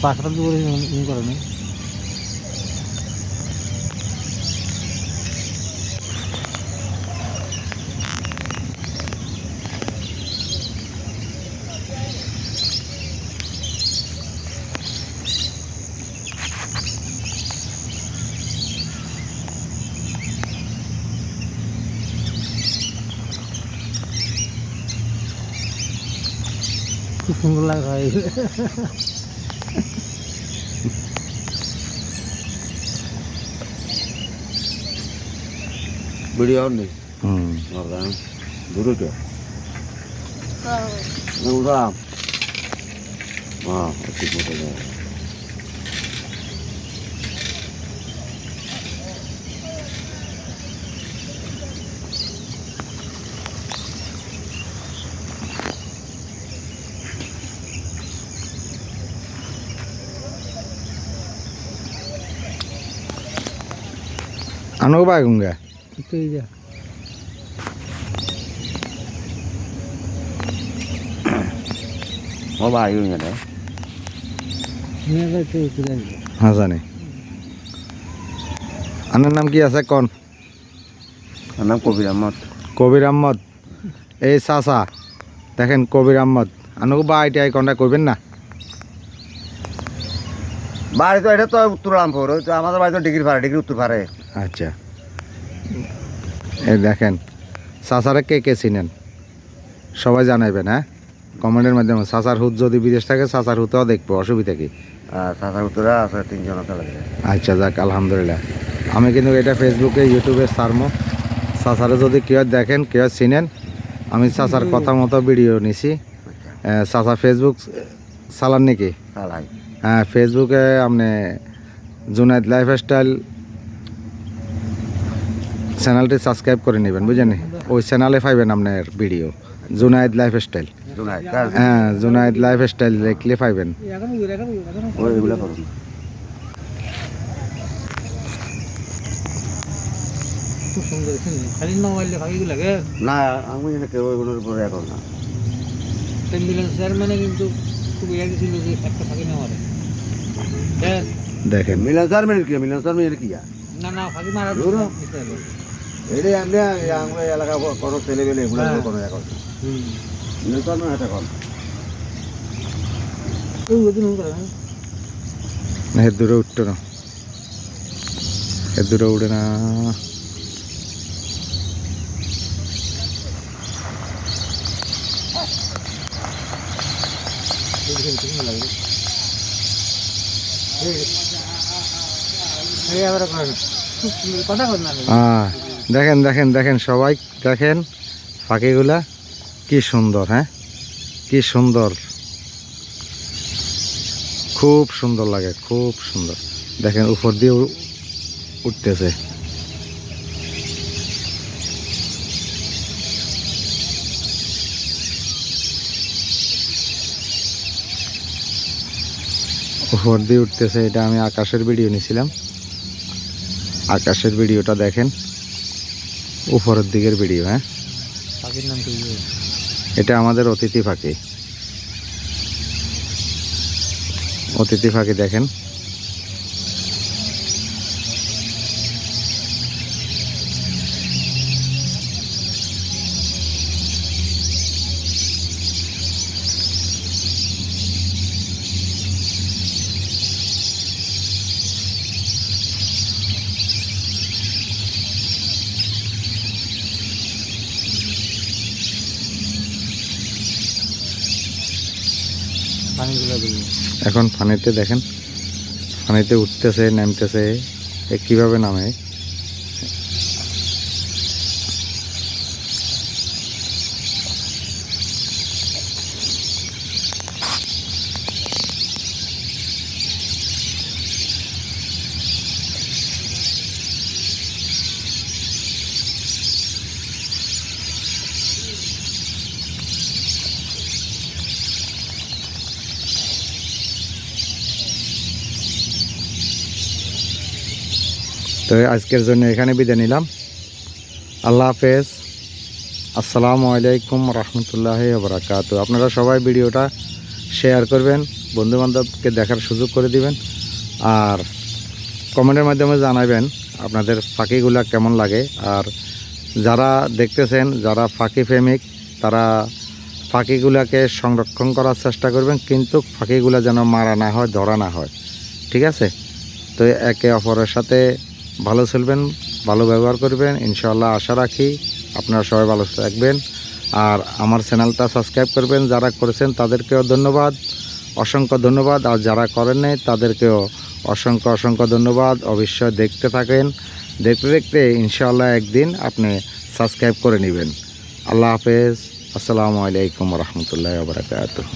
পাঁচটা করে করে নেই খুব সুন্দর লাগে ভাই वीडियो और नहीं और दूर क्या उधर हाँ अच्छी फोटो है अनु बागूंगा तो ये जा वो भाई होंगे ना मैं तो चले हाँ जाने আনার নাম কি আছে কোন नाम कबीर अहमद কবির আহমদ এই চাচা দেখেন কবির আহমদ আনুকে বা আইটিআই কোনটা করবেন না বাড়ি তো এটা তো উত্তর রামপুর তো আমাদের বাড়ি তো ডিগ্রি উত্তর পারে আচ্ছা এই দেখেন চাচারা কে কে চিনেন সবাই জানাইবেন হ্যাঁ কমেন্টের মাধ্যমে চাচার হুত যদি বিদেশ থাকে চাচার হুতেও দেখবো অসুবিধা কি সাঁতার উত্তরে আছে তিনজন আছে লাগে আচ্ছা যাক আলহামদুলিল্লাহ আমি কিন্তু এটা ফেসবুকে ইউটিউবে সারমো চাচারে যদি কেউ দেখেন কেউ চিনেন আমি চাচার কথা মতো ভিডিও নিছি চাচা ফেসবুক চালান নাকি চালাই হ্যাঁ ফেসবুকে আপনি জুনাইদ লাইফস্টাইল চ্যানেলটি সাবস্ক্রাইব করে নেবেন বুঝলেন ওই চ্যানেলে পাইবেন আপনার ভিডিও জুনাইদ লাইফস্টাইল হ্যাঁ জুনাইদ লাইফস্টাইল লিখলে পাইবেন ওইগুলো করুন খুব সুন্দর খালি মোবাইল ভাগি লাগে না আমি কেউ ওইগুলোর উপরে এখন না অ্যাম্বুলেন্স চেয়ারম্যানে কিন্তু খুব ইয়ে দিয়েছিল যে একটা ফাঁকি নেওয়া হবে দেখেন মিলনসার মিনিট কি মিলনসার মিনিট কি না না ফাঁকি মারা এটাই আমি আমরা এলাকা কোনো ছেলে পেলে এগুলো কোনো এখন মিলনসার মিনিট একটা কল না এর দূরে উঠতো না এর দূরে উঠে না দেখেন দেখেন দেখেন সবাই দেখেন পাখিগুলা কি সুন্দর হ্যাঁ কি সুন্দর খুব সুন্দর লাগে খুব সুন্দর দেখেন উপর দিয়ে উঠতেছে উপর দিয়ে উঠতেছে এটা আমি আকাশের ভিডিও নিয়েছিলাম আকাশের ভিডিওটা দেখেন উপরের দিকের ভিডিও হ্যাঁ পাখির নাম কি এটা আমাদের অতিথি পাখি অতিথি পাখি দেখেন এখন পানিতে দেখেন পানিতে উঠতেছে নামতেছে কিভাবে নামে তো আজকের জন্য এখানে বিদায় নিলাম। আল্লাহ হাফেজ। আসসালামু আলাইকুম রহমতুল্লাহি ওয়া বারাকাতুহু। আপনারা সবাই ভিডিওটা শেয়ার করবেন, বন্ধুবান্ধবকে দেখার সুযোগ করে দিবেন, আর কমেন্টের মাধ্যমে জানাবেন আপনাদের পাখিগুলা কেমন লাগে। আর যারা দেখতেছেন, যারা পাখি প্রেমিক, তারা পাখিগুলাকে সংরক্ষণ করার চেষ্টা করবেন, কিন্তু পাখিগুলা যেন মারা না হয়, ধরা না হয়, ঠিক আছে? তো একে অপরের সাথে ভালো চলবেন, ভালো ব্যবহার করবেন, ইনশাআল্লাহ আশা রাখি আপনারা সবাই ভালো থাকবেন। আর আমার চ্যানেলটা সাবস্ক্রাইব করবেন, যারা করেছেন তাদেরকেও ধন্যবাদ, অসংখ্য ধন্যবাদ। আর যারা করেন নাই তাদেরকেও অসংখ্য ধন্যবাদ। অবশ্যই দেখতে থাকেন, দেখতে দেখতে ইনশাআল্লাহ একদিন আপনি সাবস্ক্রাইব করে নেবেন। আল্লাহ হাফেজ। আসসালামু আলাইকুম রহমতুল্লাহি ওয়া বারাকাতুহু।